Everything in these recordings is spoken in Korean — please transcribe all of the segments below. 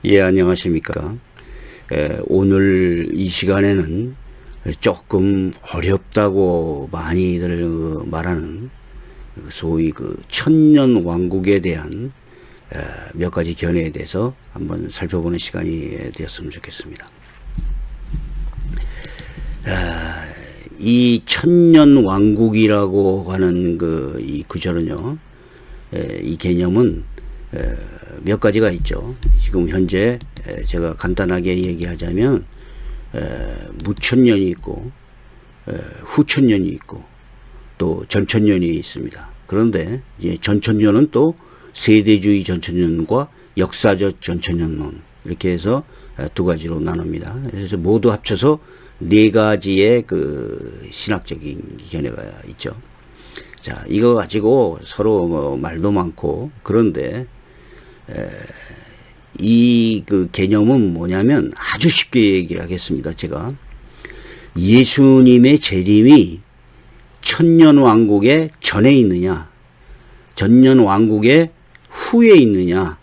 예, 안녕하십니까. 오늘 이 시간에는 조금 어렵다고 많이들 말하는 소위 천년왕국에 대한 몇 가지 견해에 대해서 한번 살펴보는 시간이 되었으면 좋겠습니다. 이 천년왕국이라고 하는 이 구절은요, 이 개념은 몇 가지가 있죠. 지금 현재 제가 간단하게 얘기하자면 무천년이 있고 후천년이 있고 또 전천년이 있습니다. 그런데 이제 전천년은 또 세대주의 전천년과 역사적 전천년론 이렇게 해서 두 가지로 나눕니다. 그래서 모두 합쳐서 네 가지의 신학적인 견해가 있죠. 자, 이거 가지고 서로 말도 많고, 그런데 이 개념은 뭐냐면 아주 쉽게 얘기를 하겠습니다. 제가 예수님의 재림이 천년왕국의 전에 있느냐, 전년왕국의 후에 있느냐,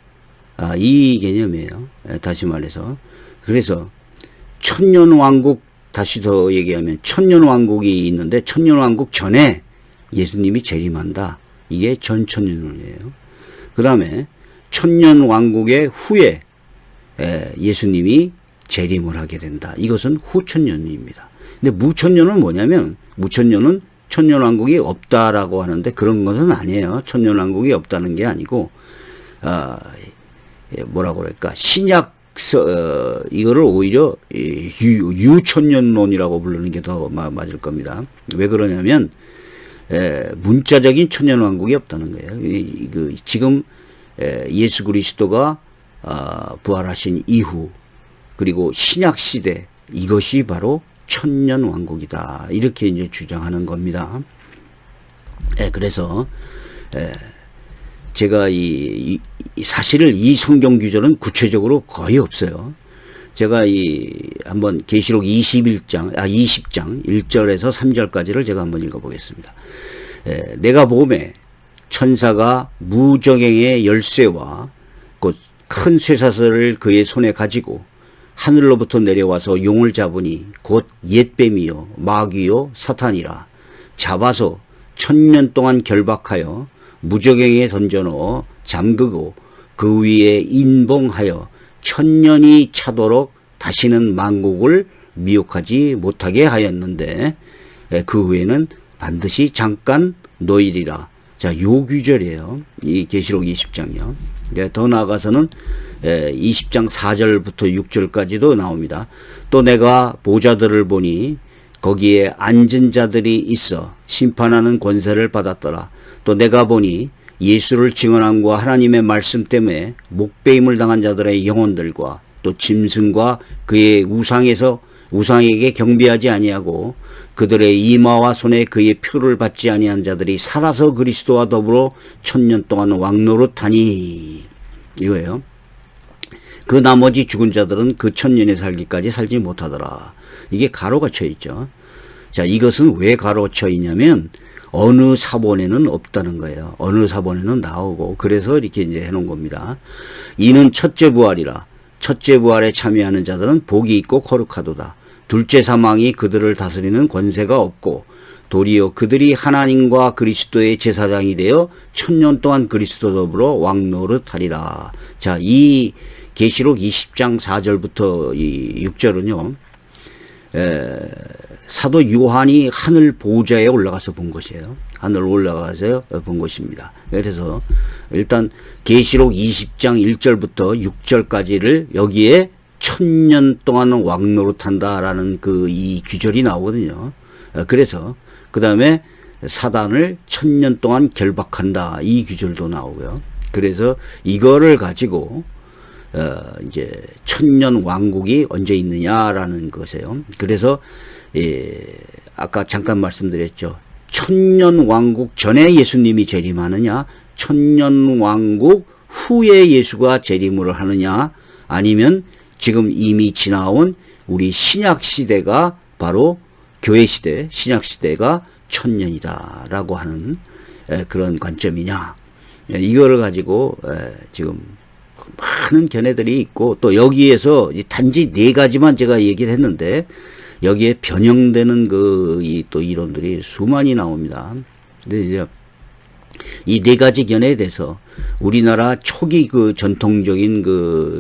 이 개념이에요. 다시 말해서, 그래서 천년왕국, 다시 더 얘기하면 천년왕국이 있는데 천년왕국 전에 예수님이 재림한다. 이게 전천년이에요. 그 다음에 천년왕국의 후에 예수님이 재림을 하게 된다. 이것은 후천년입니다. 근데 무천년은 뭐냐면, 무천년은 천년왕국이 없다라고 하는데 그런 것은 아니에요. 천년왕국이 없다는 게 아니고, 뭐라고 그럴까, 신약 이거를 오히려 유천년론이라고 부르는 게 더 맞을 겁니다. 왜 그러냐면 문자적인 천년왕국이 없다는 거예요. 지금 예수 그리스도가 부활하신 이후, 그리고 신약 시대, 이것이 바로 천년왕국이다, 이렇게 이제 주장하는 겁니다. 그래서 제가 사실은 이 성경 규절은 구체적으로 거의 없어요. 제가 한번 계시록 20장 1절에서 3절까지를 제가 한번 읽어보겠습니다. 내가 보매 천사가 무저갱의 열쇠와 곧 큰 쇠사슬을 그의 손에 가지고 하늘로부터 내려와서 용을 잡으니 곧 옛뱀이요 마귀요 사탄이라. 잡아서 1000년 동안 결박하여 무저갱에 던져넣어 잠그고 그 위에 인봉하여 1000년이 차도록 다시는 만국을 미혹하지 못하게 하였는데 그 후에는 반드시 잠깐 노일이라. 자, 요 규절이에요. 이 계시록 20장이요. 더 나아가서는 20장 4절부터 6절까지도 나옵니다. 또 내가 보좌들을 보니 거기에 앉은 자들이 있어 심판하는 권세를 받았더라. 또 내가 보니 예수를 증언함과 하나님의 말씀 때문에 목배임을 당한 자들의 영혼들과 또 짐승과 그의 우상에게 경배하지 아니하고 그들의 이마와 손에 그의 표를 받지 아니한 자들이 살아서 그리스도와 더불어 1000년 동안 왕노릇하니, 이거예요. 그 나머지 죽은 자들은 그 1000년에 살기까지 살지 못하더라. 이게 가로가 쳐 있죠. 자, 이것은 왜 가로 쳐 있냐면 어느 사본에는 없다는 거예요. 어느 사본에는 나오고, 그래서 이렇게 이제 해놓은 겁니다. 이는 첫째 부활이라. 첫째 부활에 참여하는 자들은 복이 있고 거룩하도다. 둘째 사망이 그들을 다스리는 권세가 없고, 도리어 그들이 하나님과 그리스도의 제사장이 되어 1000년 동안 그리스도 더불어 왕노릇하리라. 자, 이 계시록 20장 4절부터 이 6절은요, 사도 요한이 하늘 보좌에 올라가서 본 것이에요. 하늘 올라가서 본 것입니다. 그래서 일단 계시록 20장 1절부터 6절까지를 여기에 1000년 동안 왕노릇한다라는 이 규절이 나오거든요. 그래서 그 다음에 사단을 1000년 동안 결박한다, 이 규절도 나오고요. 그래서 이거를 가지고 이제 1000년 왕국이 언제 있느냐라는 것이에요. 그래서 아까 잠깐 말씀드렸죠. 1000년 왕국 전에 예수님이 재림하느냐, 1000년 왕국 후에 예수가 재림을 하느냐, 아니면 지금 이미 지나온 우리 신약 시대가 바로 교회 시대, 신약 시대가 1000년이다라고 하는 그런 관점이냐, 이거를 가지고 지금 많은 견해들이 있고 또 여기에서 단지 네 가지만 제가 얘기를 했는데 여기에 변형되는 또 이론들이 수많이 나옵니다. 근데 이제 이 네 가지 견해에 대해서 우리나라 초기 전통적인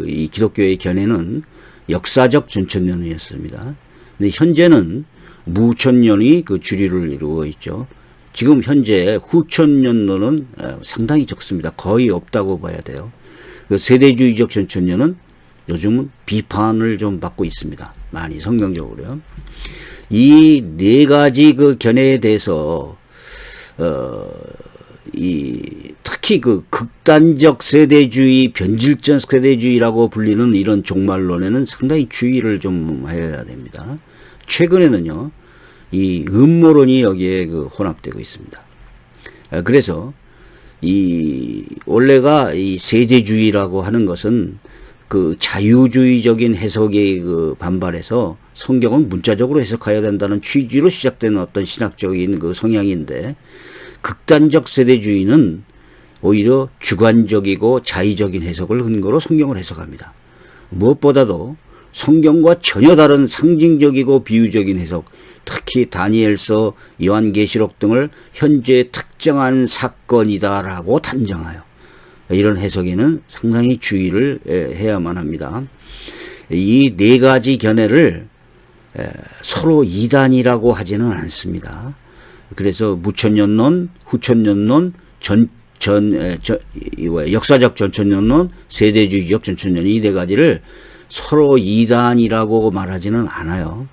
이 기독교의 견해는 역사적 전천년이었습니다. 근데 현재는 무천년이 주류를 이루고 있죠. 지금 현재 후천년론은 상당히 적습니다. 거의 없다고 봐야 돼요. 세대주의적 전천년은 요즘은 비판을 좀 받고 있습니다. 많이 성경적으로요. 이 네 가지 견해에 대해서 특히 극단적 세대주의, 변질적 세대주의라고 불리는 이런 종말론에는 상당히 주의를 좀 해야 됩니다. 최근에는요, 이 음모론이 여기에 혼합되고 있습니다. 그래서 원래가 이 세대주의라고 하는 것은 자유주의적인 해석에 반발해서 성경은 문자적으로 해석해야 된다는 취지로 시작된 어떤 신학적인 성향인데, 극단적 세대주의는 오히려 주관적이고 자의적인 해석을 근거로 성경을 해석합니다. 무엇보다도 성경과 전혀 다른 상징적이고 비유적인 해석, 특히 다니엘서, 요한계시록 등을 현재 특정한 사건이다라고 단정하여 이런 해석에는 상당히 주의를 해야만 합니다. 이 네 가지 견해를 서로 이단이라고 하지는 않습니다. 그래서 무천년론, 후천년론, 역사적 전천년론, 세대주의적 전천년, 이 네 가지를 서로 이단이라고 말하지는 않아요.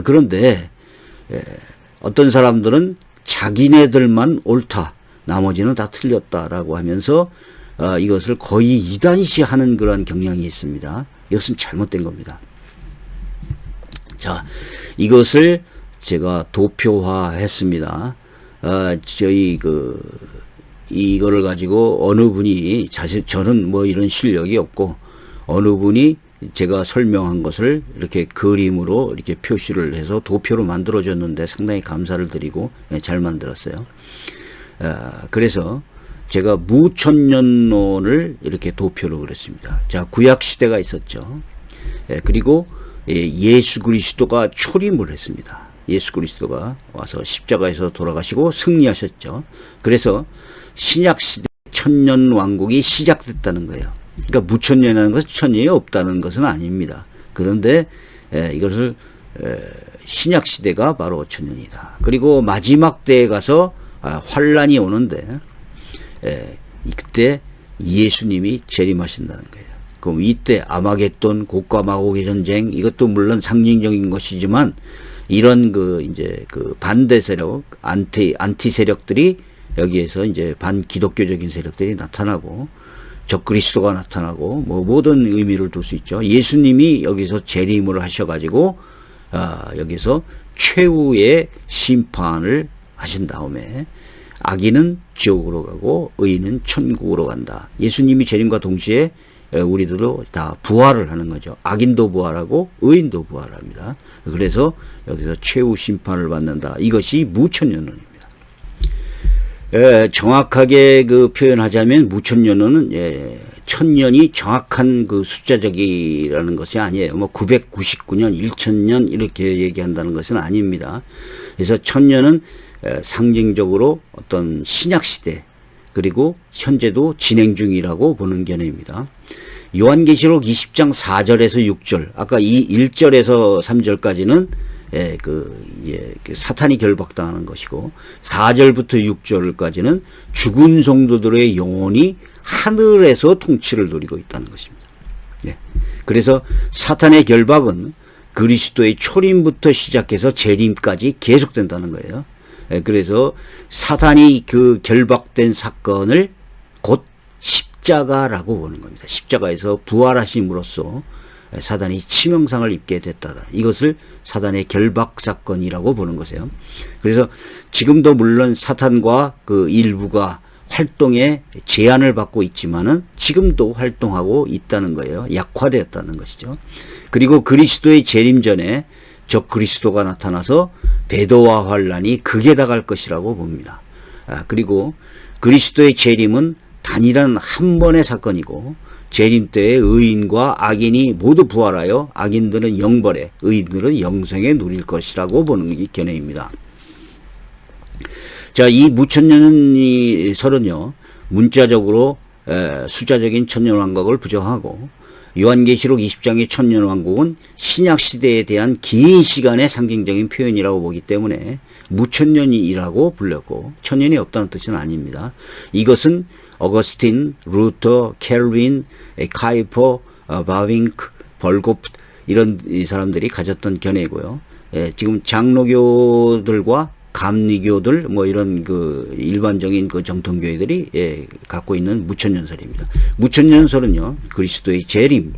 그런데 어떤 사람들은 자기네들만 옳다, 나머지는 다 틀렸다라고 하면서 이것을 거의 이단시하는 그런 경향이 있습니다. 이것은 잘못된 겁니다. 자, 이것을 제가 도표화했습니다. 저희 이거를 가지고 어느 분이 저는 뭐 이런 실력이 없고 어느 분이 제가 설명한 것을 이렇게 그림으로 이렇게 표시를 해서 도표로 만들어줬는데 상당히 감사를 드리고 잘 만들었어요. 그래서 제가 무천년론을 이렇게 도표로 그렸습니다. 자, 구약 시대가 있었죠. 그리고 예수 그리스도가 초림을 했습니다. 예수 그리스도가 와서 십자가에서 돌아가시고 승리하셨죠. 그래서 신약 시대 천년 왕국이 시작됐다는 거예요. 그러니까 무천년이라는 것은 천년이 없다는 것은 아닙니다. 그런데 이것을 신약 시대가 바로 천년이다. 그리고 마지막 때에 가서 환란이 오는데 그때 예수님이 재림하신다는 거예요. 그럼 이때 아마겟돈, 곡과 마곡의 전쟁, 이것도 물론 상징적인 것이지만 이런 이제 반대 세력, 안티 세력들이 여기에서 이제 반기독교적인 세력들이 나타나고 적그리스도가 나타나고 뭐 모든 의미를 둘 수 있죠. 예수님이 여기서 재림을 하셔가지고 여기서 최후의 심판을 하신 다음에 악인은 지옥으로 가고 의인은 천국으로 간다. 예수님이 재림과 동시에 우리들도 다 부활을 하는 거죠. 악인도 부활하고 의인도 부활합니다. 그래서 여기서 최후 심판을 받는다. 이것이 무천년론입니다. 정확하게 표현하자면 무천년론은 천년이 정확한 숫자적이라는 것이 아니에요. 뭐 999년, 1000년 이렇게 얘기한다는 것은 아닙니다. 그래서 천년은 상징적으로 어떤 신약 시대 그리고 현재도 진행 중이라고 보는 견해입니다. 요한계시록 20장 4절에서 6절, 아까 이 1절에서 3절까지는 사탄이 결박당하는 것이고 4절부터 6절까지는 죽은 성도들의 영혼이 하늘에서 통치를 누리고 있다는 것입니다. 그래서 사탄의 결박은 그리스도의 초림부터 시작해서 재림까지 계속된다는 거예요. 그래서 사탄이 결박된 사건을 곧 십자가라고 보는 겁니다. 십자가에서 부활하심으로써 사단이 치명상을 입게 됐다. 이것을 사단의 결박 사건이라고 보는 것이에요. 그래서 지금도 물론 사탄과 일부가 활동에 제한을 받고 있지만은 지금도 활동하고 있다는 거예요. 약화되었다는 것이죠. 그리고 그리스도의 재림 전에 적 그리스도가 나타나서 배도와 환란이 극에 달할 것이라고 봅니다. 그리고 그리스도의 재림은 단일한 한 번의 사건이고 재림 때에 의인과 악인이 모두 부활하여 악인들은 영벌에 의인들은 영생에 누릴 것이라고 보는 이 견해입니다. 자, 이 무천년이 설은요, 문자적으로 숫자적인 천년왕국을 부정하고 요한계시록 20장의 천년왕국은 신약시대에 대한 긴 시간의 상징적인 표현이라고 보기 때문에 무천년이라고 불렸고 천년이 없다는 뜻은 아닙니다. 이것은 어거스틴, 루터, 켈빈, 카이퍼, 바빙크, 벌고프 이런 이 사람들이 가졌던 견해고요. 지금 장로교들과 감리교들 뭐 이런 그 일반적인 그 정통교회들이 갖고 있는 무천년설입니다. 무천년설은요, 그리스도의 재림,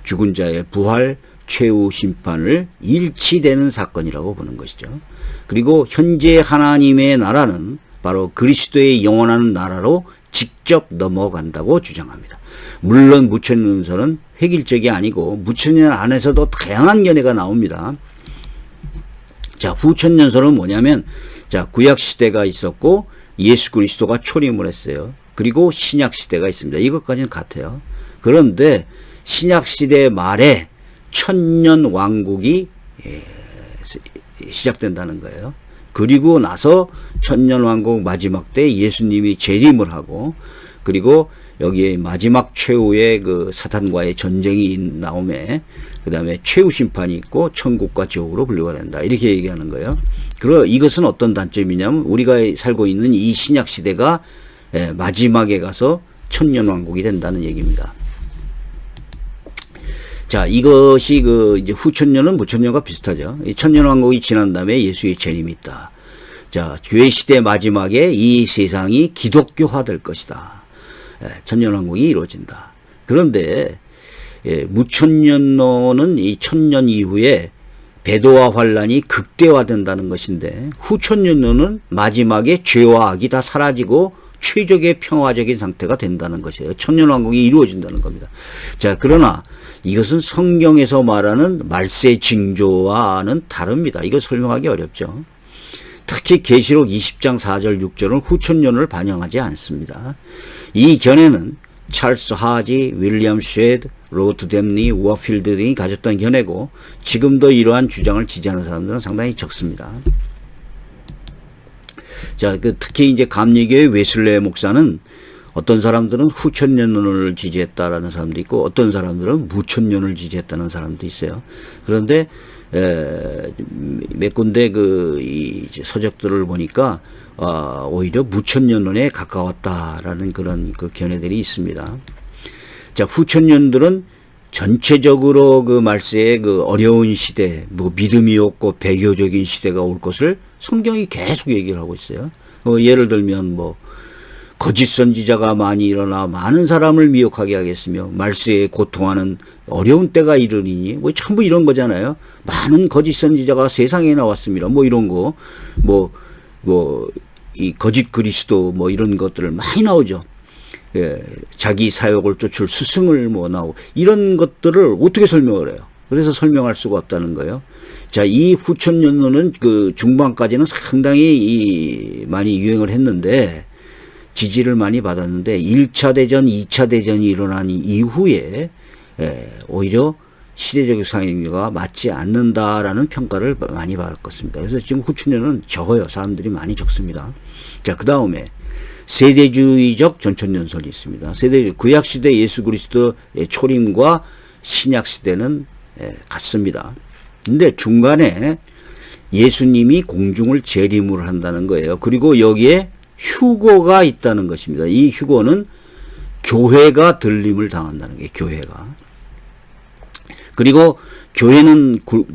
죽은 자의 부활, 최후 심판을 일치되는 사건이라고 보는 것이죠. 그리고 현재 하나님의 나라는 바로 그리스도의 영원한 나라로 직접 넘어간다고 주장합니다. 물론 무천년설은 획일적이 아니고 무천년 안에서도 다양한 견해가 나옵니다. 자, 후천년설은 뭐냐면, 자, 구약시대가 있었고 예수 그리스도가 초림을 했어요. 그리고 신약시대가 있습니다. 이것까지는 같아요. 그런데 신약시대 말에 천년왕국이 시작된다는 거예요. 그리고 나서 천년왕국 마지막 때 예수님이 재림을 하고, 그리고 여기에 마지막 최후의 그 사탄과의 전쟁이 나오매 그 다음에 최후 심판이 있고 천국과 지옥으로 분류가 된다, 이렇게 얘기하는 거예요. 그리고 이것은 어떤 단점이냐면 우리가 살고 있는 이 신약 시대가 마지막에 가서 천년왕국이 된다는 얘기입니다. 자, 이것이 그 이제 후천년은 무천년과 비슷하죠. 이 천년왕국이 지난 다음에 예수의 재림이 있다. 자, 교회 시대 마지막에 이 세상이 기독교화될 것이다. 천년왕국이 이루어진다. 그런데 무천년론은 이 천년 이후에 배도와 환란이 극대화된다는 것인데, 후천년론은 마지막에 죄와 악이 다 사라지고 최적의 평화적인 상태가 된다는 것이에요. 천년왕국이 이루어진다는 겁니다. 자, 그러나 이것은 성경에서 말하는 말세 징조와는 다릅니다. 이거 설명하기 어렵죠. 특히 계시록 20장 4절 6절은 후천년을 반영하지 않습니다. 이 견해는 찰스 하지, 윌리엄 쉐드, 로트 댐니, 워필드 등이 가졌던 견해고, 지금도 이러한 주장을 지지하는 사람들은 상당히 적습니다. 자, 특히 이제 감리교의 웨슬레 목사는 어떤 사람들은 후천년론을 지지했다라는 사람도 있고, 어떤 사람들은 무천년을 지지했다는 사람도 있어요. 그런데 몇 군데 이 서적들을 보니까 오히려 무천년론에 가까웠다라는 그런 그 견해들이 있습니다. 자, 후천년들은 전체적으로 그 말세의 그 어려운 시대, 뭐 믿음이 없고 배교적인 시대가 올 것을 성경이 계속 얘기를 하고 있어요. 예를 들면 뭐 거짓 선지자가 많이 일어나 많은 사람을 미혹하게 하겠으며 말세에 고통하는 어려운 때가 이르리니, 뭐 전부 이런 거잖아요. 많은 거짓 선지자가 세상에 나왔습니다. 뭐 이런 거, 이 거짓 그리스도 뭐 이런 것들을 많이 나오죠. 자기 사역을 쫓을 스승을 뭐 나오고, 이런 것들을 어떻게 설명을 해요? 그래서 설명할 수가 없다는 거예요. 자, 이 후천년론은 그 중반까지는 상당히 많이 유행을 했는데, 지지를 많이 받았는데 1차 대전, 2차 대전이 일어난 이후에 오히려 시대적 상황과 맞지 않는다라는 평가를 많이 받았습니다. 그래서 지금 후천년은 적어요. 사람들이 많이 적습니다. 자, 그 다음에 세대주의적 전천년설이 있습니다. 구약시대 예수 그리스도의 초림과 신약시대는 같습니다. 근데 중간에 예수님이 공중을 재림을 한다는 거예요. 그리고 여기에 휴거가 있다는 것입니다. 이 휴거는 교회가 들림을 당한다는 게, 교회가. 그리고 교회는 그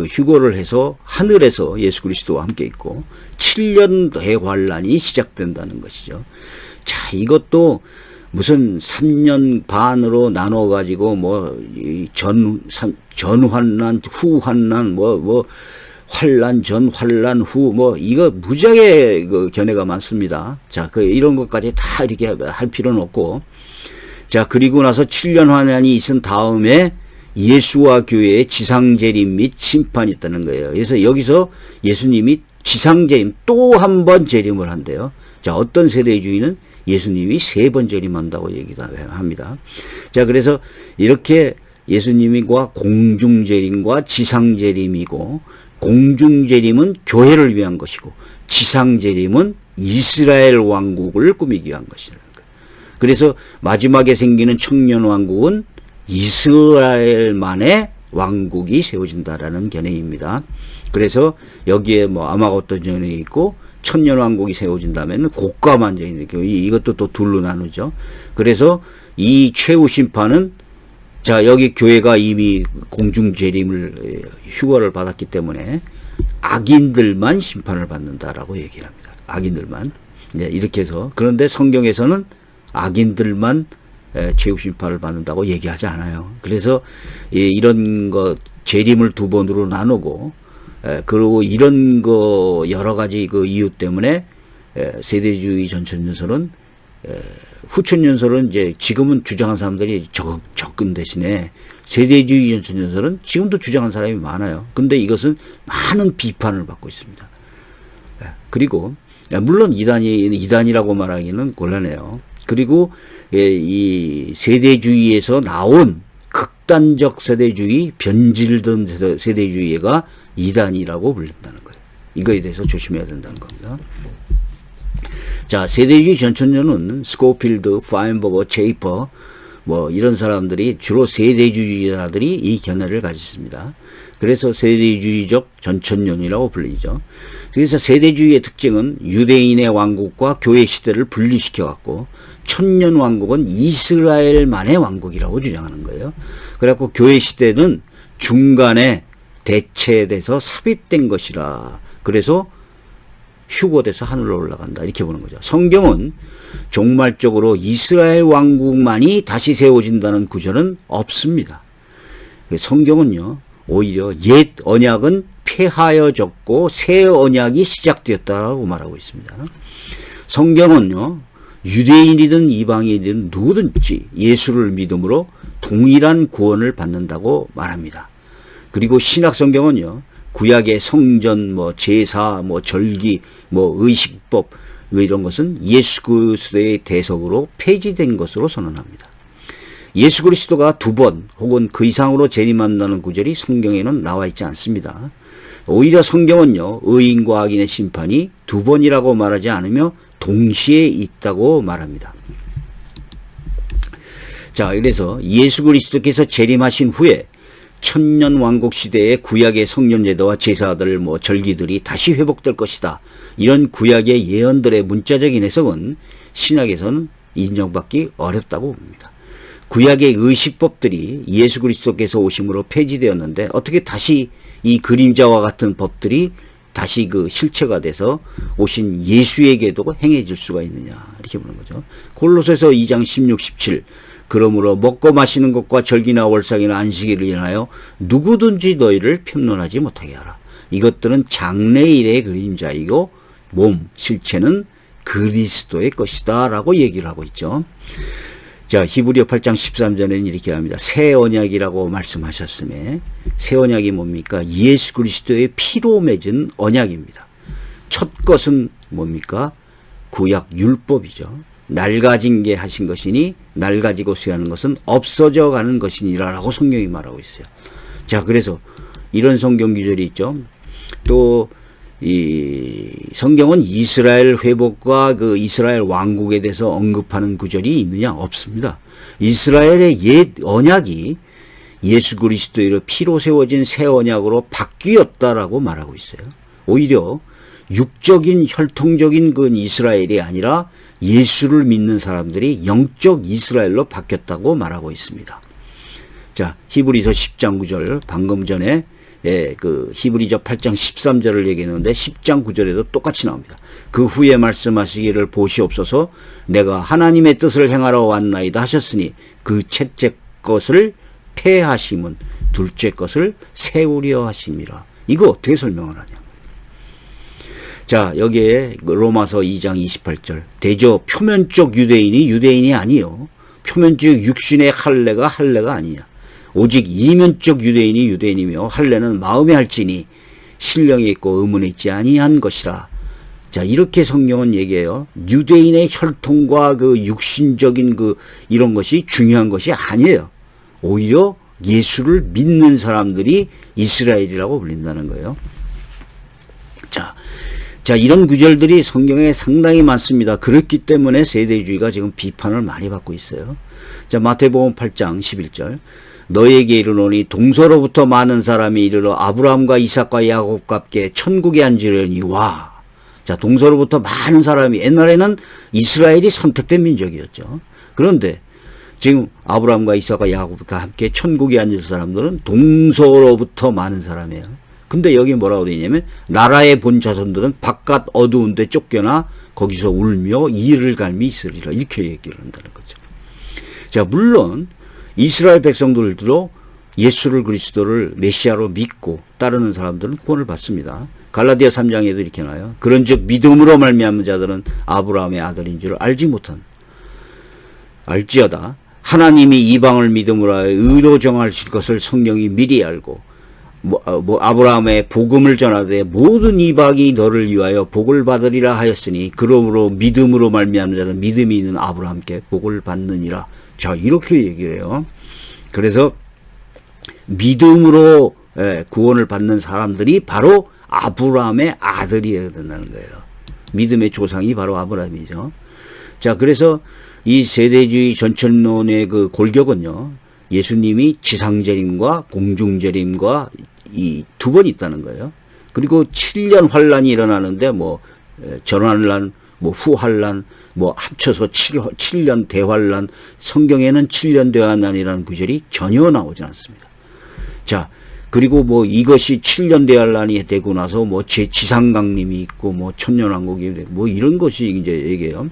휴거를 해서 하늘에서 예수 그리스도와 함께 있고 7년 대환란이 시작된다는 것이죠. 자, 이것도 무슨 3년 반으로 나눠 가지고 뭐 전환란, 후환란, 환란 전, 환란 후, 이거 무지하게 그 견해가 많습니다. 자, 이런 것까지 다 이렇게 할 필요는 없고. 자, 그리고 나서 7년 환란이 있은 다음에 예수와 교회의 지상재림 및 심판이 있다는 거예요. 그래서 여기서 예수님이 지상재림 또 한 번 재림을 한대요. 자, 어떤 세대주의는 예수님이 3번 재림한다고 얘기도 합니다. 자, 그래서 이렇게 예수님과 공중재림과 지상재림이고, 공중재림은 교회를 위한 것이고 지상재림은 이스라엘 왕국을 꾸미기 위한 것이라는 거예요. 그래서 마지막에 생기는 청년왕국은 이스라엘만의 왕국이 세워진다라는 견해입니다. 그래서 여기에 뭐 아마겟돈 전쟁이 있고 천년왕국이 세워진다면 고가만 전쟁이 있고, 이것도 또 둘로 나누죠. 그래서 이 최후 심판은, 자, 여기 교회가 이미 공중재림을 휴거를 받았기 때문에 악인들만 심판을 받는다라고 얘기를 합니다. 악인들만. 네, 이렇게 해서. 그런데 성경에서는 악인들만 최후 심판을 받는다고 얘기하지 않아요. 그래서 이런 거 재림을 2번으로 나누고, 그리고 이런 거 여러 가지 그 이유 때문에 세대주의 전천연설은, 후천연설은 이제 지금은 주장한 사람들이 적은 대신에 세대주의 전천연설은 지금도 주장한 사람이 많아요. 근데 이것은 많은 비판을 받고 있습니다. 그리고 물론 이단이라고 말하기는 곤란해요. 그리고 이 세대주의에서 나온 극단적 세대주의, 변질된 세대주의가 이단이라고 불린다는 거예요. 이거에 대해서 조심해야 된다는 겁니다. 자, 세대주의 전천년은 스코필드, 파인버거, 체이퍼 뭐 이런 사람들이 주로 세대주의자들이 이 견해를 가졌습니다. 그래서 세대주의적 전천년이라고 불리죠. 그래서 세대주의의 특징은 유대인의 왕국과 교회 시대를 분리시켜 갖고 천년 왕국은 이스라엘만의 왕국이라고 주장하는 거예요. 그래갖고 교회 시대는 중간에 대체돼서 삽입된 것이라. 그래서 휴거돼서 하늘로 올라간다, 이렇게 보는 거죠. 성경은 종말적으로 이스라엘 왕국만이 다시 세워진다는 구절은 없습니다. 성경은요, 오히려 옛 언약은 폐하여졌고 새 언약이 시작되었다고 말하고 있습니다. 성경은요, 유대인이든 이방인이든 누구든지 예수를 믿음으로 동일한 구원을 받는다고 말합니다. 그리고 신약 성경은요, 구약의 성전, 뭐 제사, 뭐 절기, 뭐 의식법, 이런 것은 예수 그리스도의 대속으로 폐지된 것으로 선언합니다. 예수 그리스도가 2번 혹은 그 이상으로 재림한다는 구절이 성경에는 나와 있지 않습니다. 오히려 성경은요, 의인과 악인의 심판이 2번이라고 말하지 않으며 동시에 있다고 말합니다. 자, 그래서 예수 그리스도께서 재림하신 후에 천년 왕국 시대의 구약의 성전 제도와 제사들, 뭐 절기들이 다시 회복될 것이다, 이런 구약의 예언들의 문자적인 해석은 신약에서는 인정받기 어렵다고 봅니다. 구약의 의식법들이 예수 그리스도께서 오심으로 폐지되었는데 어떻게 다시 이 그림자와 같은 법들이 다시 그 실체가 돼서 오신 예수에게도 행해질 수가 있느냐, 이렇게 보는 거죠. 골로새서 2장 16, 17. 그러므로 먹고 마시는 것과 절기나 월삭이나 안식일을 인하여 누구든지 너희를 편론하지 못하게 하라. 이것들은 장래일의 그림자이고 몸, 실체는 그리스도의 것이다 라고 얘기를 하고 있죠. 자, 히브리서 8장 13절에는 이렇게 합니다. 새 언약이라고 말씀하셨음에, 새 언약이 뭡니까? 예수 그리스도의 피로 맺은 언약입니다. 첫 것은 뭡니까? 구약 율법이죠. 낡아진 게 하신 것이니 낡아지고 쇠하는 것은 없어져 가는 것이니라 라고 성경이 말하고 있어요. 자, 그래서 이런 성경 구절이 있죠. 또 이 성경은 이스라엘 회복과 그 이스라엘 왕국에 대해서 언급하는 구절이 있느냐? 없습니다. 이스라엘의 옛 언약이 예수 그리스도의 피로 세워진 새 언약으로 바뀌었다라고 말하고 있어요. 오히려 육적인 혈통적인 그 이스라엘이 아니라 예수를 믿는 사람들이 영적 이스라엘로 바뀌었다고 말하고 있습니다. 자, 히브리서 10장 9절, 방금 전에 그 히브리서 8장 13절을 얘기했는데 10장 9절에도 똑같이 나옵니다. 그 후에 말씀하시기를 보시옵소서, 내가 하나님의 뜻을 행하러 왔나이다 하셨으니 그 첫째 것을 폐하심은 둘째 것을 세우려 하심이라. 이거 어떻게 설명을 하냐? 자, 여기에 로마서 2장 28절. 대저 표면적 유대인이 아니요, 표면적 육신의 할례가 아니냐. 오직 이면적 유대인이며 할례는 마음에 할지니 신령이 있고 의문에 있지 아니한 것이라. 자, 이렇게 성경은 얘기해요. 유대인의 혈통과 그 육신적인 그 이런 것이 중요한 것이 아니에요. 오히려 예수를 믿는 사람들이 이스라엘이라고 불린다는 거예요. 자, 이런 구절들이 성경에 상당히 많습니다. 그렇기 때문에 세대주의가 지금 비판을 많이 받고 있어요. 자, 마태복음 8장 11절. 너에게 이르노니 동서로부터 많은 사람이 이르러 아브라함과 이삭과 야곱과 함께 천국에 앉으려니 와. 자, 동서로부터 많은 사람이, 옛날에는 이스라엘이 선택된 민족이었죠. 그런데 지금 아브라함과 이삭과 야곱과 함께 천국에 앉을 사람들은 동서로부터 많은 사람이에요. 근데 여기 뭐라고 되어 있냐면 나라의 본 자손들은 바깥 어두운 데 쫓겨나 거기서 울며 이를 갈미 있으리라, 이렇게 얘기를 한다는 거죠. 자, 물론 이스라엘 백성들도 예수를 그리스도를 메시아로 믿고 따르는 사람들은 구원을 받습니다. 갈라디아 3장에도 이렇게 나와요. 그런즉 믿음으로 말미암은 자들은 아브라함의 아들인 줄 알지어다. 하나님이 이방을 믿음으로 하여 의로 정하실 것을 성경이 미리 알고 아브라함의 복음을 전하되 모든 이방이 너를 위하여 복을 받으리라 하였으니 그러므로 믿음으로 말미암는 자는 믿음이 있는 아브라함께 복을 받느니라. 자, 이렇게 얘기해요. 그래서 믿음으로 구원을 받는 사람들이 바로 아브라함의 아들이어야 된다는 거예요. 믿음의 조상이 바로 아브라함이죠. 자, 그래서 이 세대주의 전천론의 그 골격은요, 예수님이 지상재림과 공중재림과 이 두 번 있다는 거예요. 그리고 7년 환란이 일어나는데 뭐 전환란, 뭐 후환란, 뭐 합쳐서 7년 대환란, 성경에는 7년 대환란이라는 구절이 전혀 나오지 않습니다. 자, 그리고 뭐 이것이 7년 대환란이 되고 나서 뭐 지상강림이 있고 뭐 천년왕국이 되고 뭐 이런 것이 이제 얘기해요.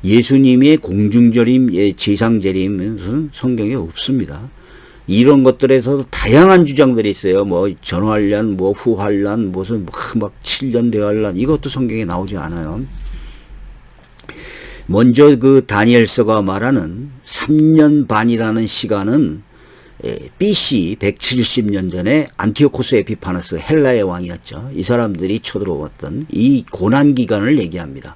예수님의 공중재림, 지상재림은 성경에 없습니다. 이런 것들에서 다양한 주장들이 있어요. 뭐 전환란, 뭐 후환란, 무슨 막 7년 대환란, 이것도 성경에 나오지 않아요. 먼저 그 다니엘서가 말하는 3년 반이라는 시간은 BC 170년 전에 안티오코스 에피파너스 헬라의 왕이었죠. 이 사람들이 쳐들어왔던 이 고난 기간을 얘기합니다.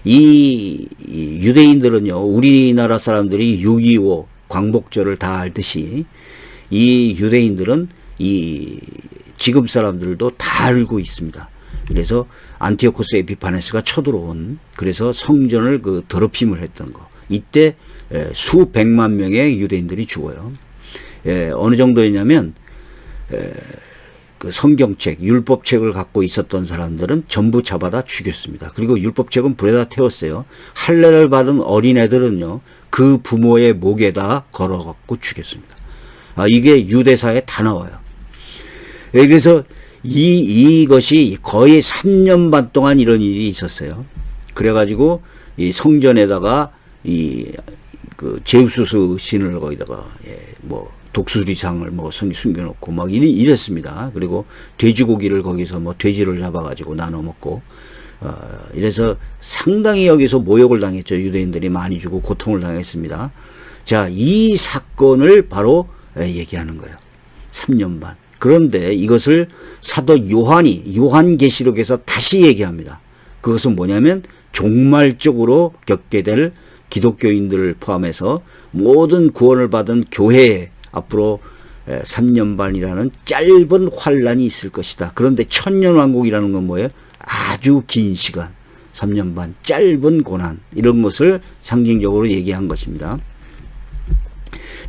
이 유대인들은요, 우리나라 사람들이 6.25 광복절을 다 알듯이 이 유대인들은 이 지금 사람들도 다 알고 있습니다. 그래서 안티오코스 에피파네스가 쳐들어온, 그래서 성전을 그 더럽힘을 했던 거, 이때 수백만 명의 유대인들이 죽어요. 어느 정도였냐면 그 성경책, 율법책을 갖고 있었던 사람들은 전부 잡아다 죽였습니다. 그리고 율법책은 불에다 태웠어요. 할례를 받은 어린애들은요, 그 부모의 목에다 걸어갖고 죽였습니다. 이게 유대사에 다 나와요. 그래서 이것이 거의 3년 반 동안 이런 일이 있었어요. 그래가지고 이 성전에다가 그 제우스 신을 거기다가 뭐 독수리상을 뭐 숨겨놓고 막 이랬습니다. 그리고 돼지고기를 거기서 뭐 돼지를 잡아가지고 나눠 먹고, 이래서 상당히 여기서 모욕을 당했죠. 유대인들이 많이 주고 고통을 당했습니다. 자, 이 사건을 바로 얘기하는 거예요. 3년 반. 그런데 이것을 사도 요한계시록에서 다시 얘기합니다. 그것은 뭐냐면 종말적으로 겪게 될 기독교인들을 포함해서 모든 구원을 받은 교회에 앞으로 3년 반이라는 짧은 환란이 있을 것이다. 그런데 천년왕국이라는 건 뭐예요? 아주 긴 시간, 3년 반, 짧은 고난, 이런 것을 상징적으로 얘기한 것입니다.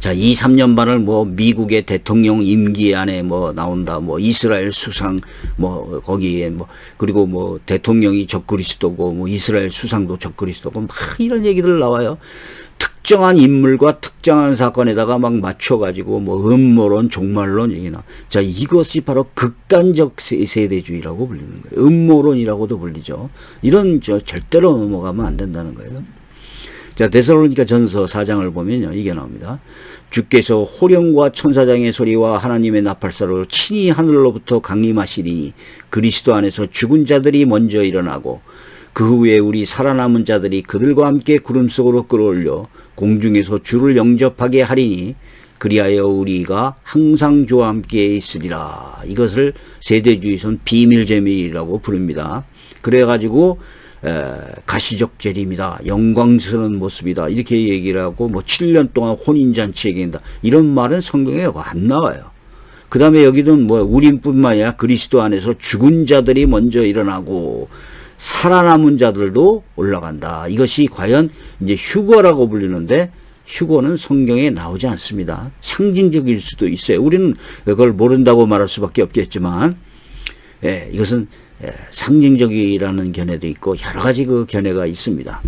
자, 이 3년 반을 뭐 미국의 대통령 임기 안에 뭐 나온다, 뭐 이스라엘 수상, 뭐 거기에 뭐, 그리고 뭐 대통령이 적그리스도고 뭐 이스라엘 수상도 적그리스도고 막 이런 얘기들 나와요. 특정한 인물과 특정한 사건에다가 막 맞춰가지고 뭐 음모론, 종말론 얘기나. 자, 이것이 바로 극단적 세대주의라고 불리는 거예요. 음모론이라고도 불리죠. 이런 절대로 넘어가면 안 된다는 거예요. 자, 데살로니가 전서 4장을 보면요, 이게 나옵니다. 주께서 호령과 천사장의 소리와 하나님의 나팔사로 친히 하늘로부터 강림하시리니 그리스도 안에서 죽은 자들이 먼저 일어나고 그 후에 우리 살아남은 자들이 그들과 함께 구름 속으로 끌어올려 공중에서 주를 영접하게 하리니 그리하여 우리가 항상 주와 함께 있으리라. 이것을 세대주의선 비밀제밀이라고 부릅니다. 그래가지고 가시적 재림이다, 영광스러운 모습이다, 이렇게 얘기를 하고 뭐 7년 동안 혼인잔치 얘기한다, 이런 말은 성경에 안 나와요. 그 다음에 여기는 뭐 우리뿐만 아니라 그리스도 안에서 죽은 자들이 먼저 일어나고 살아남은 자들도 올라간다. 이것이 과연 이제 휴거라고 불리는데, 휴거는 성경에 나오지 않습니다. 상징적일 수도 있어요. 우리는 그걸 모른다고 말할 수밖에 없겠지만, 이것은 상징적이라는 견해도 있고 여러 가지 그 견해가 있습니다.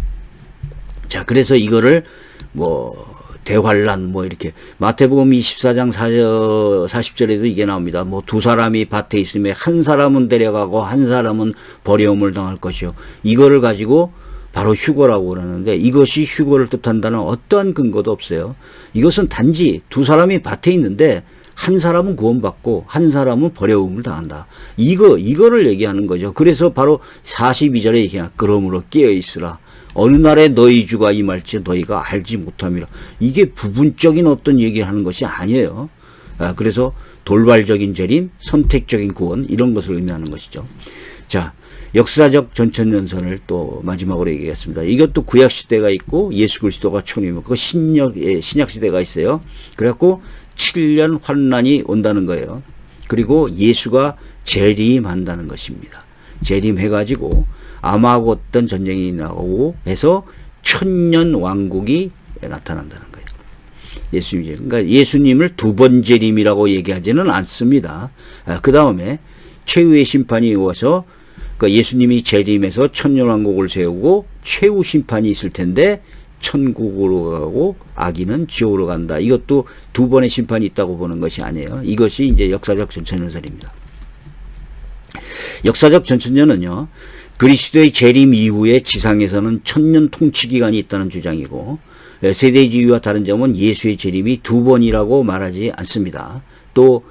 자, 그래서 이거를 뭐 대환란 뭐 이렇게 마태복음 24장 40절에도 이게 나옵니다. 뭐 두 사람이 밭에 있으면 한 사람은 데려가고 한 사람은 버려움을 당할 것이요. 이거를 가지고 바로 휴거라고 그러는데, 이것이 휴거를 뜻한다는 어떠한 근거도 없어요. 이것은 단지 두 사람이 밭에 있는데 한 사람은 구원받고 한 사람은 버려움을 당한다. 이거를 얘기하는 거죠. 그래서 바로 42절에 얘기하는, 그러므로 깨어있으라. 어느 날에 너희 주가 임할지 너희가 알지 못함이라. 이게 부분적인 어떤 얘기를 하는 것이 아니에요. 그래서 돌발적인 재림, 선택적인 구원, 이런 것을 의미하는 것이죠. 자, 역사적 전천년선을 또 마지막으로 얘기하겠습니다. 이것도 구약시대가 있고 예수 그리스도가 초림이고 그 신약시대가 있어요. 그래갖고 7년 환난이 온다는 거예요. 그리고 예수가 재림한다는 것입니다. 재림해가지고 아마하고 어떤 전쟁이 나오고 해서 천년 왕국이 나타난다는 거예요. 예수님, 그러니까 예수님을 두 번 재림이라고 얘기하지는 않습니다. 그 다음에 최후의 심판이 와서, 그러니까 예수님이 재림해서 천년 왕국을 세우고 최후 심판이 있을 텐데 천국으로 가고 악인은 지옥으로 간다. 이것도 두 번의 심판이 있다고 보는 것이 아니에요. 이것이 이제 역사적 전천년설입니다. 역사적 전천년은요, 그리스도의 재림 이후에 지상에서는 천년 통치 기간이 있다는 주장이고, 세대주의와 다른 점은 예수의 재림이 두 번이라고 말하지 않습니다. 또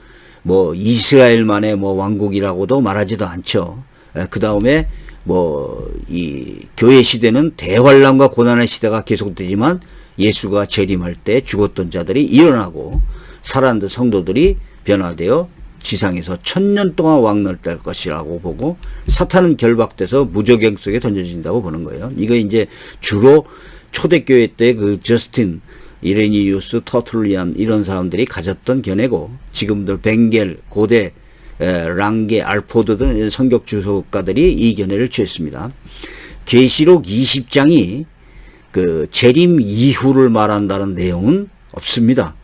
뭐 이스라엘만의 뭐 왕국이라고도 말하지도 않죠. 그 다음에 뭐 이 교회 시대는 대환란과 고난의 시대가 계속되지만 예수가 재림할 때 죽었던 자들이 일어나고 살아난 성도들이 변화되어 지상에서 천년 동안 왕노릇할 것이라고 보고, 사탄은 결박돼서 무저갱 속에 던져진다고 보는 거예요. 이거 이제 주로 초대교회 때 그 저스틴, 이레니우스, 터툴리안 이런 사람들이 가졌던 견해고, 지금들 벵겔, 고대, 랑게, 알포드 등 성격 주석가들이 이 견해를 취했습니다. 계시록 20장이 그 재림 이후를 말한다는 내용은 없습니다.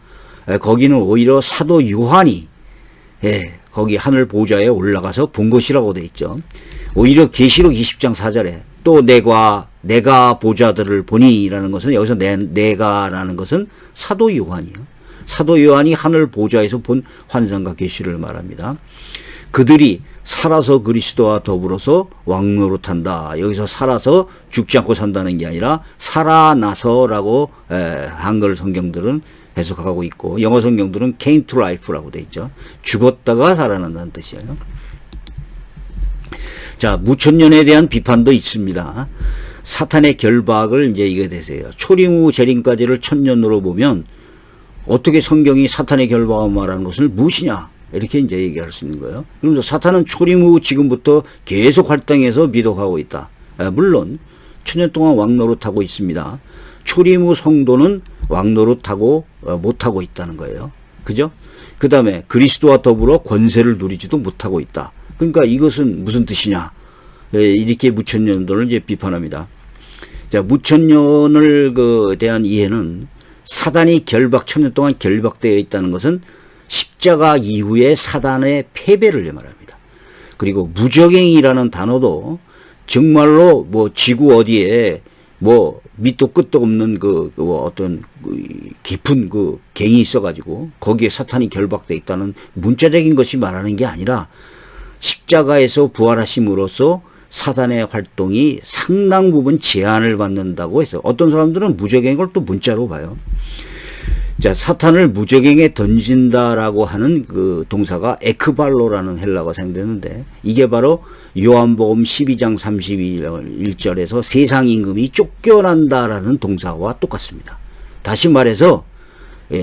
거기는 오히려 사도 요한이 거기 하늘 보좌에 올라가서 본 것이라고 되어 있죠. 오히려 계시록 20장 4절에 또 내가 보좌들을 보니라는 것은, 여기서 내가라는 것은 사도 요한이요. 사도 요한이 하늘 보좌에서 본 환상과 계시를 말합니다. 그들이 살아서 그리스도와 더불어서 왕노릇한다. 여기서 살아서 죽지 않고 산다는 게 아니라 살아나서라고 한글 성경들은 해석하고 있고, 영어 성경들은 came to life라고 되어 있죠. 죽었다가 살아난다는 뜻이에요. 자, 무천년에 대한 비판도 있습니다. 사탄의 결박을 이제 이게 되세요. 초림 후 재림까지를 천년으로 보면 어떻게 성경이 사탄의 결박을 말하는 것을 무엇이냐, 이렇게 이제 얘기할 수 있는 거예요. 그러면서 사탄은 초림 후 지금부터 계속 활동해서 미독하고 있다. 물론 천년 동안 왕노릇하고 있습니다. 초림 후 성도는 왕노릇하고 못하고 있다는 거예요. 그죠? 그 다음에 그리스도와 더불어 권세를 누리지도 못하고 있다. 그러니까 이것은 무슨 뜻이냐, 이렇게 무천년도를 이제 비판합니다. 자, 무천년을 대한 이해는 사단이 천년 동안 결박되어 있다는 것은 십자가 이후에 사단의 패배를 말합니다. 그리고 무저갱이라는 단어도 정말로 뭐 지구 어디에 뭐 밑도 끝도 없는 어떤 깊은 갱이 있어가지고 거기에 사탄이 결박되어 있다는 문자적인 것이 말하는 게 아니라, 십자가에서 부활하심으로써 사단의 활동이 상당 부분 제한을 받는다고 해서 어떤 사람들은 무저갱을 또 문자로 봐요. 자, 사탄을 무저갱에 던진다라고 하는 그 동사가 에크발로라는 헬라어가 사용되는데, 이게 바로 요한복음 12장 31절에서 세상 임금이 쫓겨난다라는 동사와 똑같습니다. 다시 말해서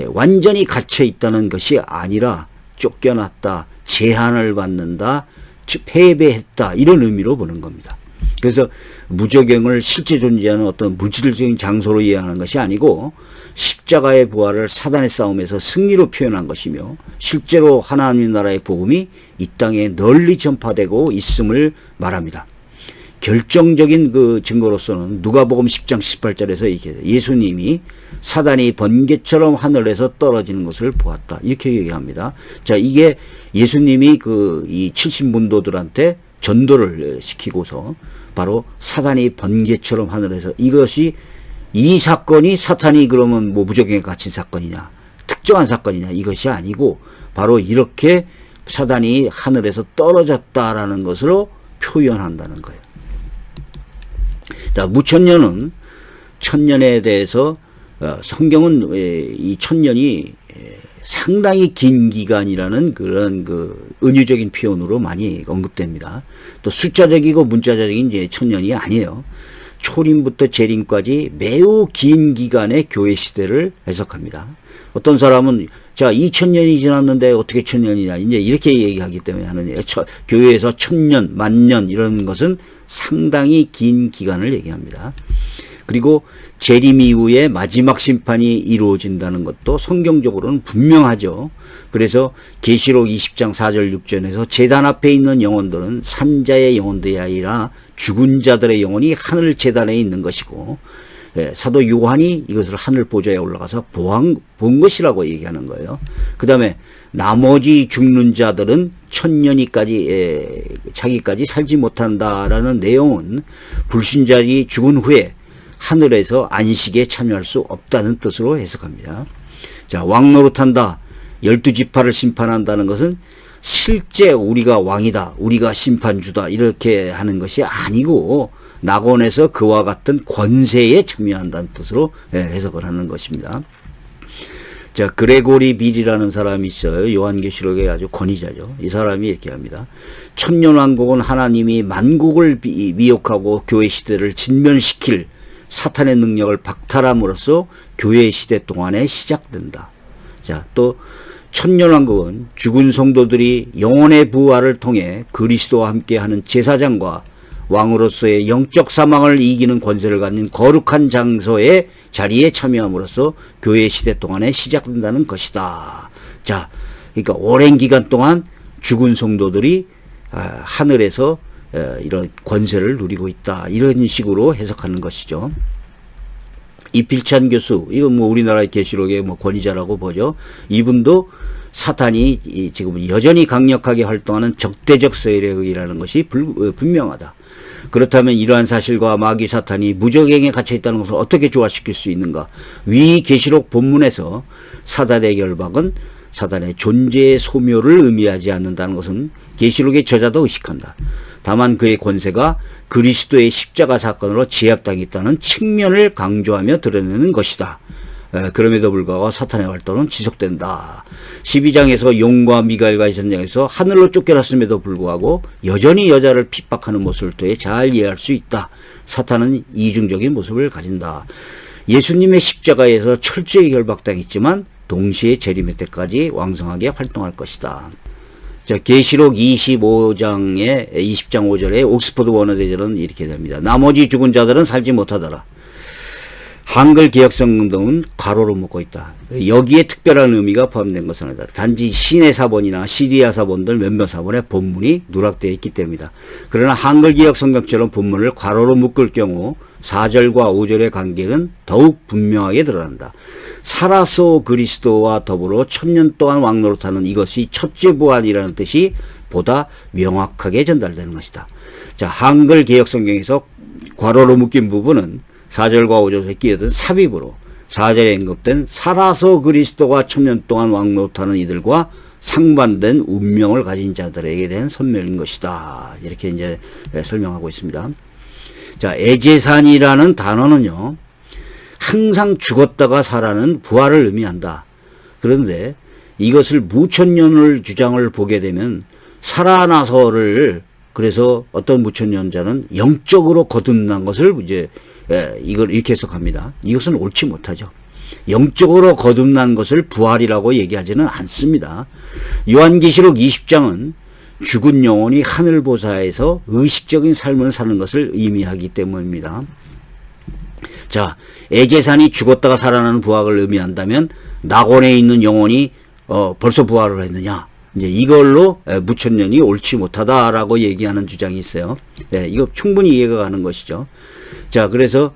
완전히 갇혀 있다는 것이 아니라 쫓겨났다, 제한을 받는다, 즉 패배했다, 이런 의미로 보는 겁니다. 그래서 무저갱을 실제 존재하는 어떤 물질적인 장소로 이해하는 것이 아니고 십자가의 부활을 사단의 싸움에서 승리로 표현한 것이며 실제로 하나님 나라의 복음이 이 땅에 널리 전파되고 있음을 말합니다. 결정적인 그 증거로서는 누가복음 10장 18절에서 이렇게 예수님이 사단이 번개처럼 하늘에서 떨어지는 것을 보았다, 이렇게 얘기합니다. 자, 이게 예수님이 이 70문도들한테 전도를 시키고서 바로 사단이 번개처럼 하늘에서, 이것이 이 사건이 사탄이 그러면 뭐 무저갱에 갇힌 사건이냐, 특정한 사건이냐, 이것이 아니고 바로 이렇게 사단이 하늘에서 떨어졌다라는 것으로 표현한다는 거예요. 자, 무천년은 천년에 대해서 성경은 이 천년이 상당히 긴 기간이라는 그런 은유적인 표현으로 많이 언급됩니다. 또 숫자적이고 문자적인 이제 천년이 아니에요. 초림부터 재림까지 매우 긴 기간의 교회 시대를 해석합니다. 어떤 사람은 자 2000년이 지났는데 어떻게 천년이냐 이제 이렇게 얘기하기 때문에 하는 얘기예요. 교회에서 1000년, 만년 이런 것은 상당히 긴 기간을 얘기합니다. 그리고 재림 이후에 마지막 심판이 이루어진다는 것도 성경적으로는 분명하죠. 그래서 계시록 20장 4절 6절에서 제단 앞에 있는 영혼들은 산자의 영혼들이 아니라 죽은 자들의 영혼이 하늘 제단에 있는 것이고, 사도 요한이 이것을 하늘 보좌에 올라가서 본 것이라고 얘기하는 거예요. 그 다음에 나머지 죽는 자들은 천년이까지 자기까지 살지 못한다라는 내용은 불신자들이 죽은 후에 하늘에서 안식에 참여할 수 없다는 뜻으로 해석합니다. 자, 왕노릇한다, 12지파를 심판한다는 것은 실제 우리가 왕이다, 우리가 심판주다 이렇게 하는 것이 아니고 낙원에서 그와 같은 권세에 참여한다는 뜻으로 해석을 하는 것입니다. 자, 그레고리 빌이라는 사람이 있어요. 요한계시록의 아주 권위자죠. 이 사람이 이렇게 합니다. 천년왕국은 하나님이 만국을 미혹하고 교회 시대를 진멸시킬 사탄의 능력을 박탈함으로써 교회 시대 동안에 시작된다. 자, 또 천년왕국은 죽은 성도들이 영혼의 부활을 통해 그리스도와 함께하는 제사장과 왕으로서의 영적 사망을 이기는 권세를 가진 거룩한 장소의 자리에 참여함으로써 교회 시대 동안에 시작된다는 것이다. 자, 그러니까 오랜 기간 동안 죽은 성도들이 하늘에서 이런 권세를 누리고 있다, 이런 식으로 해석하는 것이죠. 이필찬 교수, 이건 뭐 우리나라의 계시록의 뭐 권위자라고 보죠. 이분도 사탄이 지금 여전히 강력하게 활동하는 적대적 세력이라는 것이 분명하다. 그렇다면 이러한 사실과 마귀 사탄이 무저갱에 갇혀 있다는 것을 어떻게 조화시킬 수 있는가? 위 계시록 본문에서 사단의 결박은 사단의 존재의 소멸을 의미하지 않는다는 것은 계시록의 저자도 의식한다. 다만 그의 권세가 그리스도의 십자가 사건으로 제압당했다는 측면을 강조하며 드러내는 것이다. 그럼에도 불구하고 사탄의 활동은 지속된다. 12장에서 용과 미가엘과의 전쟁에서 하늘로 쫓겨났음에도 불구하고 여전히 여자를 핍박하는 모습을 통해 잘 이해할 수 있다. 사탄은 이중적인 모습을 가진다. 예수님의 십자가에서 철저히 결박당했지만 동시에 재림의 때까지 왕성하게 활동할 것이다. 자, 계시록 25장의 20장 5절에 옥스퍼드 원어대전은 이렇게 됩니다. 나머지 죽은 자들은 살지 못하더라. 한글 개혁성경은 괄호로 묶고 있다. 여기에 특별한 의미가 포함된 것은 아니다. 단지 신의 사본이나 시리아 사본들 몇몇 사본의 본문이 누락되어 있기 때문이다. 그러나 한글 개혁성경처럼 본문을 괄호로 묶을 경우 4절과 5절의 관계는 더욱 분명하게 드러난다. 살아서 그리스도와 더불어 1000년 동안 왕노릇하는 이것이 첫째 부활이라는 뜻이 보다 명확하게 전달되는 것이다. 자, 한글 개혁성경에서 괄호로 묶인 부분은 4절과 5절에 끼어든 삽입으로 4절에 언급된 살아서 그리스도가 1000년 동안 왕노릇하는 이들과 상반된 운명을 가진 자들에게 대한 선멸인 것이다. 이렇게 이제 설명하고 있습니다. 자, 애제산이라는 단어는요, 항상 죽었다가 살아는 부활을 의미한다. 그런데 이것을 무천년을 주장을 보게 되면 살아나서를, 그래서 어떤 무천년자는 영적으로 거듭난 것을 이제 이걸 이렇게 해석합니다. 이것은 옳지 못하죠. 영적으로 거듭난 것을 부활이라고 얘기하지는 않습니다. 요한계시록 20장은 죽은 영혼이 하늘보사에서 의식적인 삶을 사는 것을 의미하기 때문입니다. 자, 애제산이 죽었다가 살아나는 부활을 의미한다면 낙원에 있는 영혼이 벌써 부활을 했느냐? 이제 이걸로 무천년이 옳지 못하다라고 얘기하는 주장이 있어요. 이거 충분히 이해가 가는 것이죠. 자, 그래서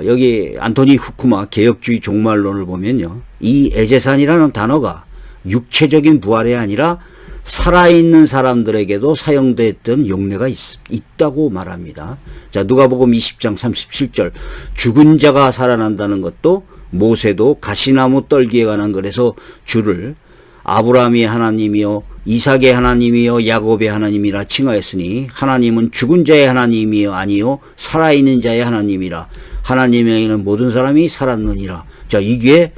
여기 안토니 후쿠마 개혁주의 종말론을 보면요, 이 애제산이라는 단어가 육체적인 부활이 아니라 살아있는 사람들에게도 사용됐던 용례가 있다고 말합니다. 자, 누가복음 20장 37절 죽은 자가 살아난다는 것도 모세도 가시나무 떨기에 관한 글에서 주를 아브라함의 하나님이요 이삭의 하나님이요 야곱의 하나님이라 칭하였으니 하나님은 죽은 자의 하나님이요 아니요 살아있는 자의 하나님이라 하나님에게는 모든 사람이 살았느니라. 자, 이게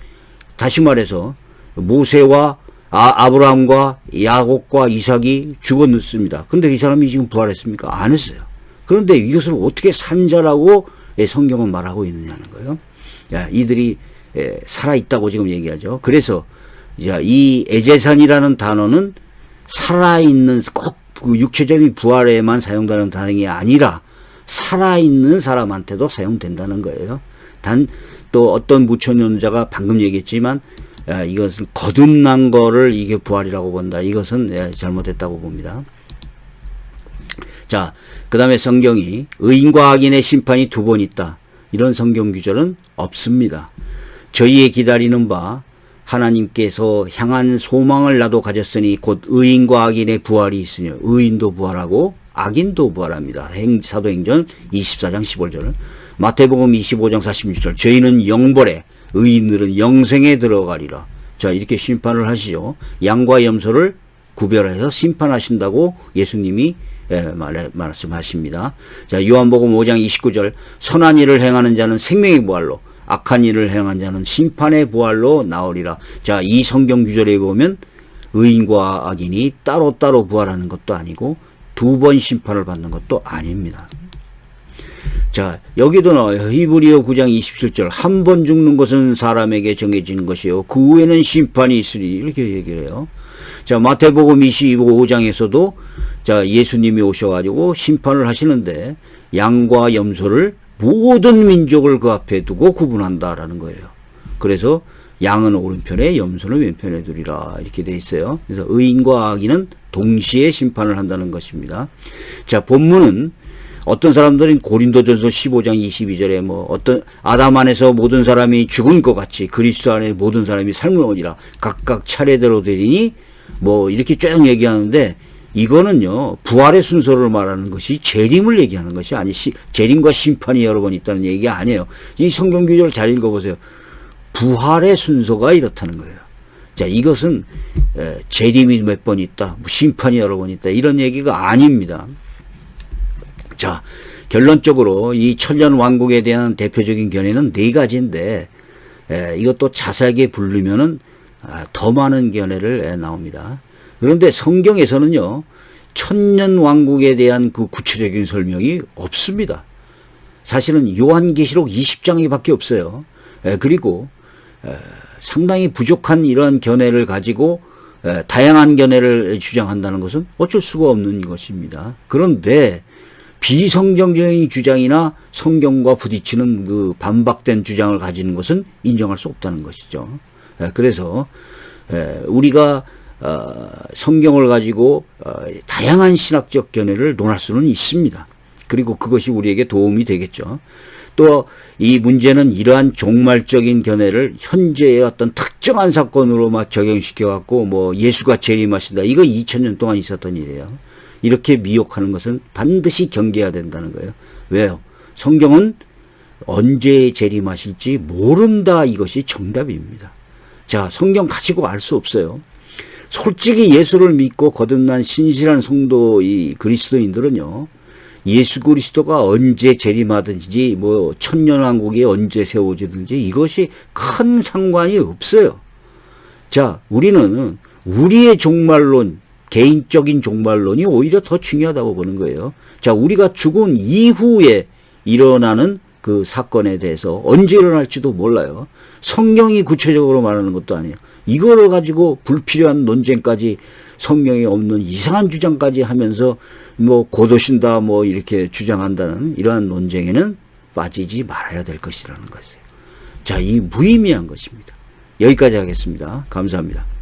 다시 말해서 모세와 아브라함과 야곱과 이삭이 죽었습니다. 근데 이 사람이 지금 부활했습니까? 안 했어요. 그런데 이것을 어떻게 산자라고 성경은 말하고 있느냐는 거예요. 이들이 살아있다고 지금 얘기하죠. 그래서 이 애제산이라는 단어는 살아있는 꼭 육체적인 부활에만 사용되는 단어가 아니라 살아있는 사람한테도 사용된다는 거예요. 단 또 어떤 무천년자가 방금 얘기했지만 이것은 거듭난 거를 이게 부활이라고 본다. 이것은 잘못됐다고 봅니다. 자, 그 다음에 성경이 의인과 악인의 심판이 두 번 있다. 이런 성경 규절은 없습니다. 저희의 기다리는 바 하나님께서 향한 소망을 나도 가졌으니 곧 의인과 악인의 부활이 있으니 의인도 부활하고 악인도 부활합니다. 사도행전 24장 15절, 마태복음 25장 46절 저희는 영벌에 의인들은 영생에 들어가리라. 자, 이렇게 심판을 하시죠. 양과 염소를 구별해서 심판하신다고 예수님이 말씀하십니다. 자, 요한복음 5장 29절 선한 일을 행하는 자는 생명의 부활로 악한 일을 행한 자는 심판의 부활로 나오리라. 자, 이 성경 구절에 보면 의인과 악인이 따로따로 부활하는 것도 아니고 두 번 심판을 받는 것도 아닙니다. 자, 여기도 나와요. 히브리어 9장 27절 한 번 죽는 것은 사람에게 정해진 것이요 그 후에는 심판이 있으리. 이렇게 얘기를 해요. 자, 마태복음 25장에서도 자, 예수님이 오셔가지고 심판을 하시는데 양과 염소를 모든 민족을 그 앞에 두고 구분한다라는 거예요. 그래서 양은 오른편에 염소는 왼편에 두리라 이렇게 돼 있어요. 그래서 의인과 악인은 동시에 심판을 한다는 것입니다. 자, 본문은 어떤 사람들은 고린도전서 15장 22절에 어떤 아담 안에서 모든 사람이 죽은 것 같이 그리스도 안에 모든 사람이 삶을 얻으리라 각각 차례대로 되리니 이렇게 쭉 얘기하는데 이거는요 부활의 순서를 말하는 것이 재림을 얘기하는 것이 아니 재림과 심판이 여러 번 있다는 얘기가 아니에요. 이 성경 구절을 잘 읽어보세요. 부활의 순서가 이렇다는 거예요. 자, 이것은 재림이 몇 번 있다, 심판이 여러 번 있다 이런 얘기가 아닙니다. 자, 결론적으로 이 천년 왕국에 대한 대표적인 견해는 네 가지인데 이것도 자세하게 부르면은 더 많은 견해를 나옵니다. 그런데 성경에서는요 천년 왕국에 대한 그 구체적인 설명이 없습니다. 사실은 요한계시록 20장이 밖에 없어요. 그리고 상당히 부족한 이러한 견해를 가지고 다양한 견해를 주장한다는 것은 어쩔 수가 없는 것입니다. 그런데 비성경적인 주장이나 성경과 부딪히는 그 반박된 주장을 가지는 것은 인정할 수 없다는 것이죠. 그래서 우리가 성경을 가지고 다양한 신학적 견해를 논할 수는 있습니다. 그리고 그것이 우리에게 도움이 되겠죠. 또 이 문제는 이러한 종말적인 견해를 현재의 어떤 특정한 사건으로 막 적용시켜 갖고 예수가 재림하신다 이거 2000년 동안 있었던 일이에요. 이렇게 미혹하는 것은 반드시 경계해야 된다는 거예요. 왜요? 성경은 언제 재림하실지 모른다 이것이 정답입니다. 자, 성경 가지고 알 수 없어요. 솔직히 예수를 믿고 거듭난 신실한 성도 이 그리스도인들은요 예수 그리스도가 언제 재림하든지 천년왕국이 언제 세워지든지 이것이 큰 상관이 없어요. 자, 우리는 우리의 종말론, 개인적인 종말론이 오히려 더 중요하다고 보는 거예요. 자, 우리가 죽은 이후에 일어나는 그 사건에 대해서 언제 일어날지도 몰라요. 성경이 구체적으로 말하는 것도 아니에요. 이거를 가지고 불필요한 논쟁까지 성경이 없는 이상한 주장까지 하면서 뭐 고도신다 뭐 이렇게 주장한다는 이러한 논쟁에는 빠지지 말아야 될 것이라는 것이에요. 자, 이 무의미한 것입니다. 여기까지 하겠습니다. 감사합니다.